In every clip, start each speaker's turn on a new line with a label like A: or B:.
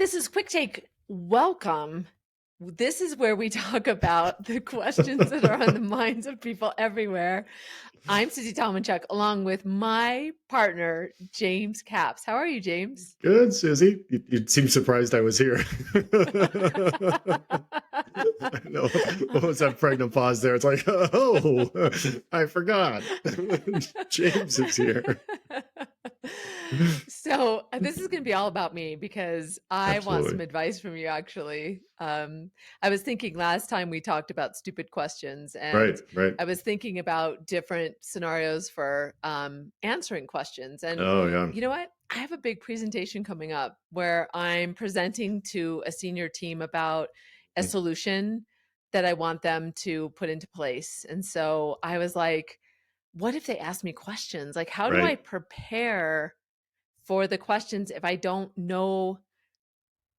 A: This is Quick Take. Welcome. This is where we talk about the questions that are on the minds of people everywhere. I'm Susie Talmanchuk, along with my partner, James Caps. How are you, James?
B: Good, Susie. You seem surprised I was here. I know. What was that pregnant pause there? It's like, oh, I forgot. James is here.
A: So this is going to be all about me because I want some
B: Absolutely.
A: advice from you, actually. I was thinking last time we talked about stupid questions,
B: Right,
A: and
B: right.
A: I was thinking about different scenarios for answering questions. And
B: Oh, yeah.
A: you know what? I have a big presentation coming up where I'm presenting to a senior team about a solution that I want them to put into place. And so I was like, what if they ask me questions? Like, how do I
B: Right.
A: prepare for the questions if I don't know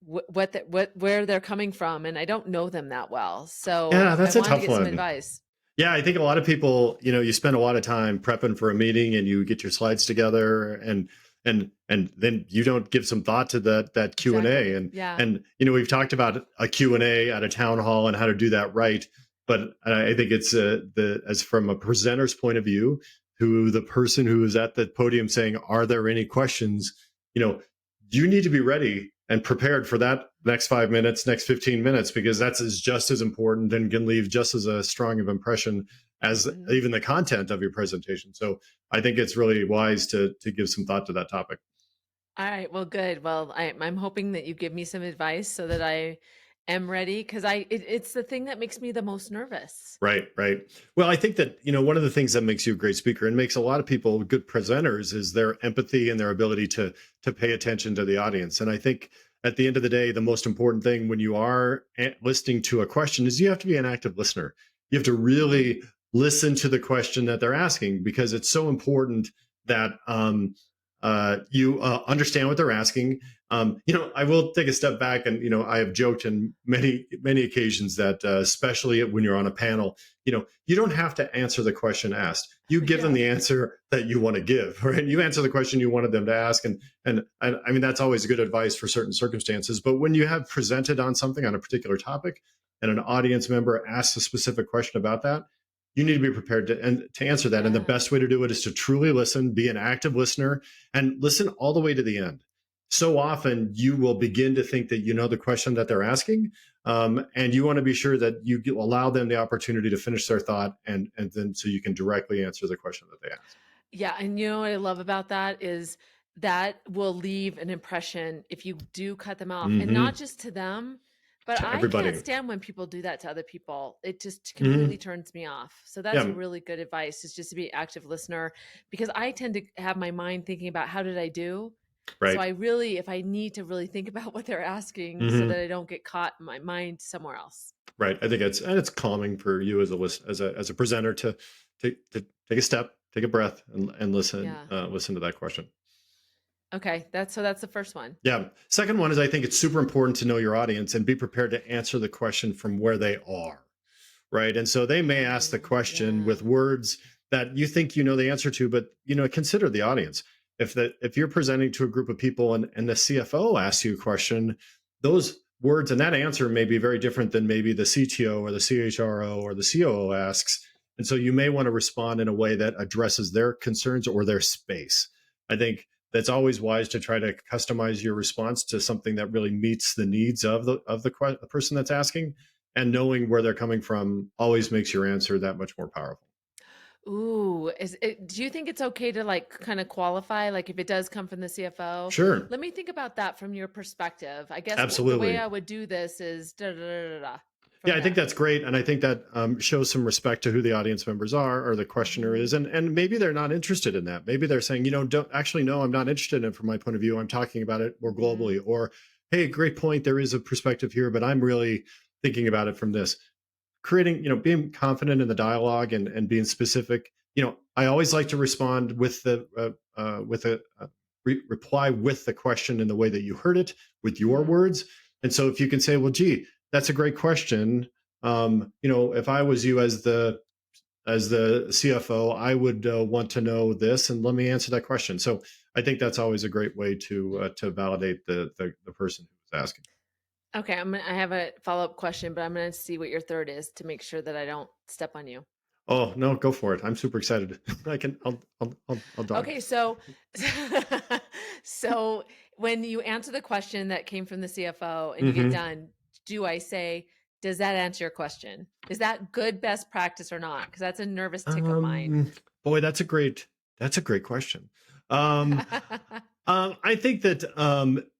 A: what where they're coming from and I don't know them that well? So
B: Yeah,
A: I
B: that's a
A: wanted to
B: tough
A: get some
B: one.
A: advice.
B: Yeah, I think a lot of people, you spend a lot of time prepping for a meeting and you get your slides together and then you don't give some thought to that Q&A
A: Exactly.
B: and
A: Yeah.
B: and we've talked about a Q&A at a town hall and how to do that right, but I think it's the as from a presenter's point of view, who the person who is at the podium saying, "Are there any questions?" you know, you need to be ready and prepared for that next 5 minutes, next 15 minutes, because that's just as important and can leave just as a strong of impression as
A: Mhm.
B: even the content of your presentation. So I think it's really wise to give some thought to that topic.
A: All right. Well, good. Well, I'm hoping that you give me some advice so that I am ready because it's the thing that makes me the most nervous.
B: Right, right. Well, I think that, one of the things that makes you a great speaker and makes a lot of people good presenters is their empathy and their ability to pay attention to the audience. And I think at the end of the day, the most important thing when you are listening to a question is you have to be an active listener. You have to
A: Mhm.
B: really listen to the question that they're asking because it's so important that you understand what they're asking. I will take a step back, and I have joked in many occasions that, especially when you're on a panel, you don't have to answer the question asked. You give them
A: Yeah.
B: the answer that you want to give, right? You answer the question you wanted them to ask, and I mean that's always good advice for certain circumstances. But when you have presented on something on a particular topic, and an audience member asks a specific question about that, you need to be prepared to answer that. And the
A: Yeah.
B: best way to do it is to truly listen, be an active listener, and listen all the way to the end. So often you will begin to think that you know the question that they're asking, and you want to be sure that you allow them the opportunity to finish their thought, and then so you can directly answer the question that they ask.
A: Yeah, and you know what I love about that is that will leave an impression if you do cut them off, and not
B: Hmm.
A: just to them, but
B: To
A: I can't
B: everybody.
A: stand when people do that to other people. It just completely
B: Hmm.
A: turns me off. So that's
B: Yeah,
A: really good advice is just to be an active listener because I tend to have my mind thinking about how did I do? So
B: right.
A: I really, if I need to really think about what they're asking so that
B: Hmm.
A: I don't get caught in my mind somewhere else.
B: Right. I think it's calming for you as a as a presenter to take a step, take a breath, and listen
A: Yeah.
B: listen to that question.
A: Okay. That's the first one.
B: Yeah. Second one is I think it's super important to know your audience and be prepared to answer the question from where they are. Right. And so they may ask the
A: Oh,
B: question
A: yeah.
B: with words that you think you know the answer to, but consider the audience. If you're presenting to a group of people and the CFO asks you a question, those words and that answer may be very different than maybe the CTO or the CHRO or the COO asks. And so you may want to respond in a way that addresses their concerns or their space. I think that's always wise to try to customize your response to something that really meets the needs of the person that's asking, and knowing where they're coming from always makes your answer that much more powerful.
A: Ooh, do you think it's okay to like kind of qualify, like if it does come from the CFO?
B: Sure.
A: Let me think about that from your perspective. I guess the way
B: Absolutely.
A: I would do this is da da da da da
B: Yeah,
A: from
B: I think
A: there.
B: that's great, and I think that shows some respect to who the audience members are or the questioner is,
A: Hmm.
B: and maybe they're not interested in that. Maybe they're saying, don't actually no, I'm not interested in it from my point of view. I'm talking about it more
A: Hmm.
B: globally, or hey, great point. There is a perspective here, but I'm really thinking about it from this. Creating, being confident in the dialogue and being specific. I always like to respond with a reply with the question in the way that you heard it with your
A: Hmm.
B: words. And so if you can say, well, gee, that's a great question. If I was you as the CFO, I would want to know this, and let me answer that question. So I think that's always a great way to validate the person asking.
A: Okay, I have a follow-up question, but I'm gonna see what your third is to make sure that I don't step on you.
B: Oh no, go for it. I'm super excited. I'll
A: Okay,
B: dodge.
A: so so when you answer the question that came from the CFO and you get
B: Hmm.
A: done, do I say, "Does that answer your question?" Is that good best practice or not? Because that's a nervous tick of mine.
B: Um, Boy, that's a great question. Um, I think that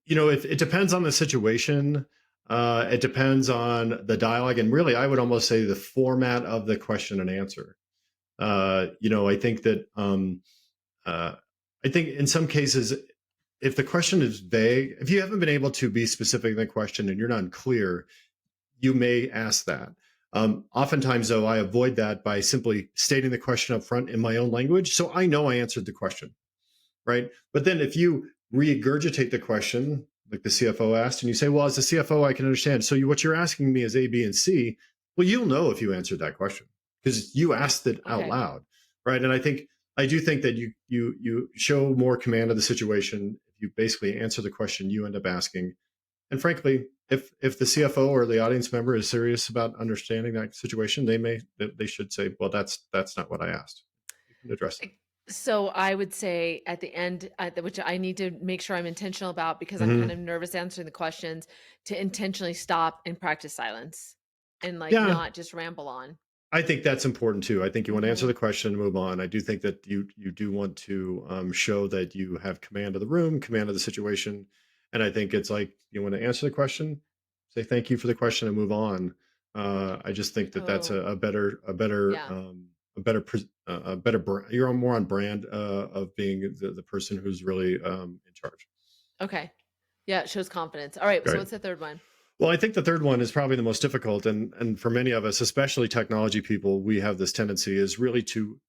B: if it depends on the situation, it depends on the dialogue, and really, I would almost say the format of the question and answer. I think that uh, I think in some cases, if the question is vague, if you haven't been able to be specific in the question and you're not clear, you may ask that. Oftentimes, though, I avoid that by simply stating the question up front in my own language, so I know I answered the question, right? But then if you regurgitate the question, like the CFO asked, and you say, "Well, as a CFO, I can understand." So what you're asking me is A, B, and C. Well, you'll know if you answered that question because you asked it out
A: Okay.
B: loud, right? And I do think that you show more command of the situation if you basically answer the question you end up asking. And frankly, if the CFO or the audience member is serious about understanding that situation, they should say, "Well, that's not what I asked." You can address that.
A: I So I would say at the end, which I need to make sure I'm intentional about because I'm kind
B: Hmm.
A: of nervous answering the questions, to intentionally stop and practice silence and like
B: Yeah,
A: not just ramble on.
B: I think that's important too. I think you want to answer
A: Hmm.
B: the question and move on. I do think that you do want to show that you have command of the room, command of the situation, and I think it's like you want to answer the question, say thank you for the question, and move on. I just think that that's
A: Oh, yeah.
B: a better you're more on brand of being the person who's really in charge.
A: Okay. Yeah, it shows confidence. All right. So
B: Right.
A: what's the third one?
B: Well, I think the third one is probably the most difficult, and for many of us, especially technology people, we have this tendency is really to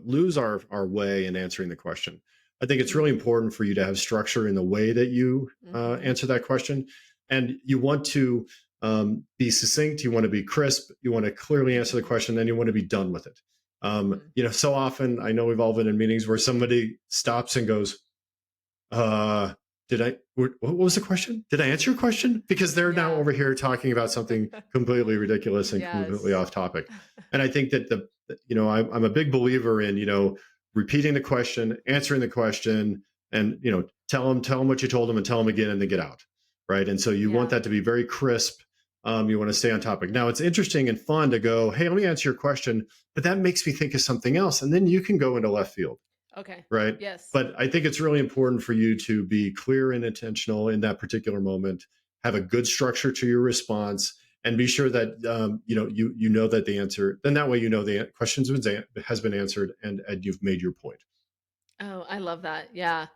B: lose our way in answering the question. I think it's really
A: Mm,
B: important for you to have structure in the way that you
A: hmm.
B: answer that question, and you want to be succinct. You want to be crisp. You want to clearly answer the
A: Hmm.
B: question, and you want to be done with it.
A: Hmm.
B: So often I know we've all been in meetings where somebody stops and goes, uh, what was the question? Did I answer your question? Because they're now
A: Yeah.
B: over here talking about something completely ridiculous and completely
A: Yes.
B: off topic. And I think that I'm a big believer in, repeating the question, answering the question, and, tell them what you told them and tell them again and then get out. Right. And so you want
A: Yeah.
B: that to be very crisp. You want to stay on topic. Now it's interesting and fun to go, hey, let me answer your question, but that makes me think of something else. And then you can go into left field,
A: Okay.
B: right?
A: Yes.
B: But I think it's really important for you to be clear and intentional in that particular moment, have a good structure to your response, and be sure that you know that the answer. Then that way you know the has been answered and you've made your point.
A: Oh, I love that. Yeah.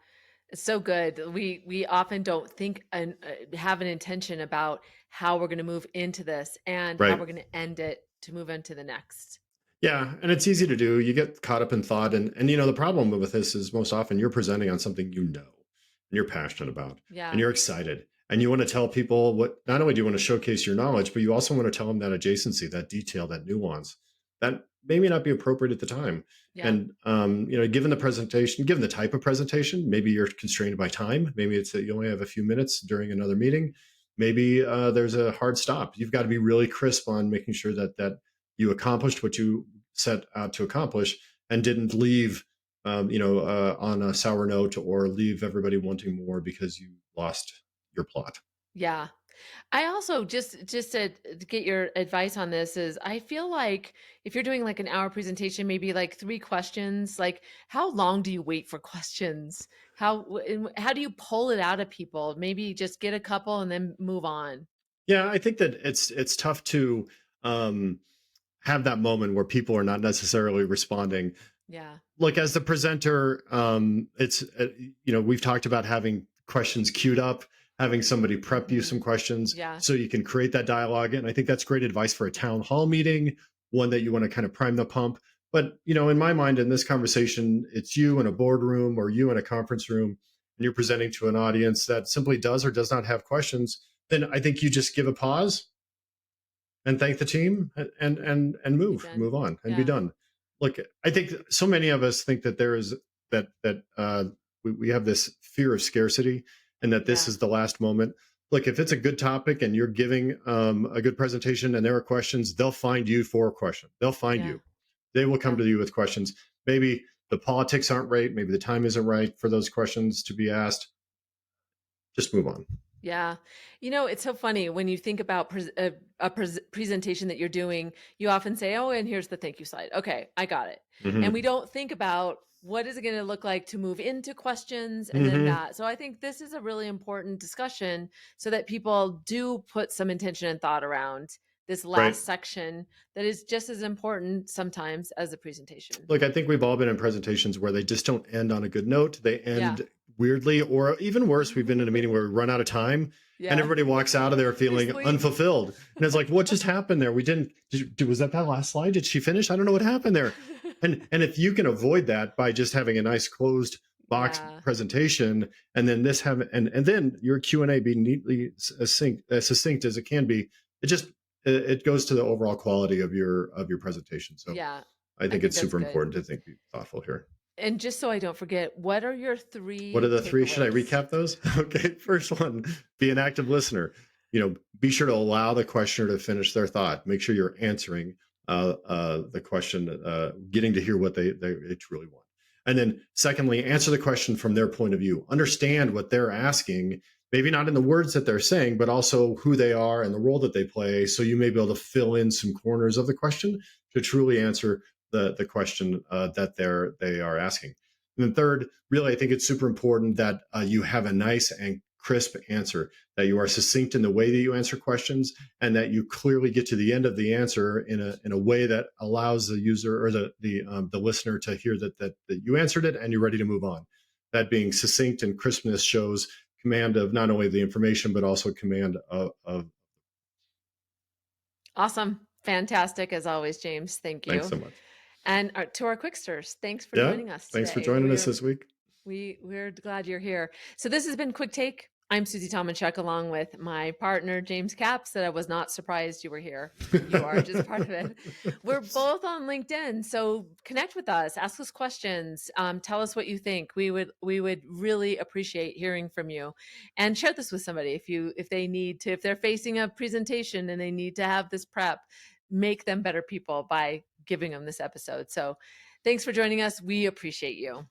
A: It's so good. We often don't think and have an intention about how we're going to move into this and how
B: Right.
A: we're going to end it to move into the next.
B: Yeah, and it's easy to do. You get caught up in thought, and the problem with this is most often you're presenting on something and you're passionate about, and
A: Yeah.
B: you're excited, and you want to tell people what. Not only do you want to showcase your knowledge, but you also want to tell them that adjacency, that detail, that nuance that maybe not be appropriate at the time.
A: Yeah.
B: And given the presentation, given the type of presentation, maybe you're constrained by time. Maybe it's that you only have a few minutes during another meeting. Maybe there's a hard stop. You've got to be really crisp on making sure that you accomplished what you set out to accomplish and didn't leave on a sour note or leave everybody wanting more because you lost your plot.
A: Yeah. I also just to get your advice on this is I feel like if you're doing like an hour presentation, maybe like three questions, like how long do you wait for questions? How do you pull it out of people? Maybe just get a couple and then move on.
B: Yeah, I think that it's tough to um, have that moment where people are not necessarily responding.
A: Yeah.
B: Like as the presenter, it's we've talked about having questions queued up, having somebody prep you
A: Hmm.
B: some questions
A: Yeah.
B: so you can create that dialogue, and I think that's great advice for a town hall meeting, one that you want to kind of prime the pump. But in my mind, in this conversation, it's you in a boardroom or you in a conference room, and you're presenting to an audience that simply does or does not have questions. Then I think you just give a pause and thank the team and
A: Be
B: move
A: done.
B: on and be
A: Yeah.
B: done. Look, I think so many of us think that there is that we have this fear of scarcity and that this
A: Yeah.
B: is the last moment. Look, if it's a good topic and you're giving a good presentation and there are questions, they'll find you for a question. They'll find
A: Yeah.
B: you. They will come
A: Yeah.
B: to you with questions. Maybe the politics aren't right. Maybe the time isn't right for those questions to be asked. Just move on.
A: Yeah. It's so funny when you think about presentation that you're doing, you often say, oh, and here's the thank you slide. Okay, I got it. And we
B: Hmm.
A: don't think about what is it going to look like to move into questions and then
B: Hmm.
A: that. So I think this is a really important discussion so that people do put some intention and thought around this
B: Right.
A: last section that is just as important sometimes as the presentation.
B: Look, I think we've all been in presentations where they just don't end on a good note. They
A: Yeah.
B: end weirdly, or even worse, we've been in a meeting where we run out of time and
A: Yeah.
B: everybody walks out of there
A: They
B: feeling
A: sleep.
B: unfulfilled. And it's like, what just happened there? We didn't, was that last slide? Did she finish? I don't know what happened there. And if you can avoid that by just having a nice closed box
A: Yeah.
B: presentation, and then this have, and then your Q&A be neatly succinct as it can be, it just, it goes to the overall quality of your presentation. So
A: Yeah.
B: I
A: I
B: think
A: think
B: it's
A: that's
B: super
A: good.
B: important to be thoughtful here.
A: And just so I don't forget, what are your
B: What are
A: three
B: the three? Should I
A: takeaways?
B: recap those? Okay. First one, be an active listener. Be sure to allow the questioner to finish their thought. Make sure you're answering the question, getting to hear what they truly want. And then, secondly, answer the question from their point of view. Understand what they're asking, maybe not in the words that they're saying, but also who they are and the role that they play. So you may be able to fill in some corners of the question to truly answer the question that they are asking. And then third, really, I think it's super important that you have a nice and crisp answer, that you are succinct in the way that you answer questions, and that you clearly get to the end of the answer in a way that allows the user or the listener to hear that you answered it and you're ready to move on. That being succinct and crispness shows command of not only the information but also command of.
A: Awesome. Fantastic as always, James. Thank
B: Thanks
A: you.
B: so much.
A: And to our Quicksters, thanks for
B: Yeah,
A: joining us
B: thanks for
A: today.
B: joining us this week.
A: We're glad you're here. So this has been Quick Take. I'm Susie Tomanchuk along with my partner James Caps that I was not surprised you were here. You are just part of it. We're both on LinkedIn, so connect with us, ask us questions, tell us what you think. We would really appreciate hearing from you, and share this with somebody if they're facing a presentation and they need to have this prep, make them better people by giving them this episode. So thanks for joining us. We appreciate you.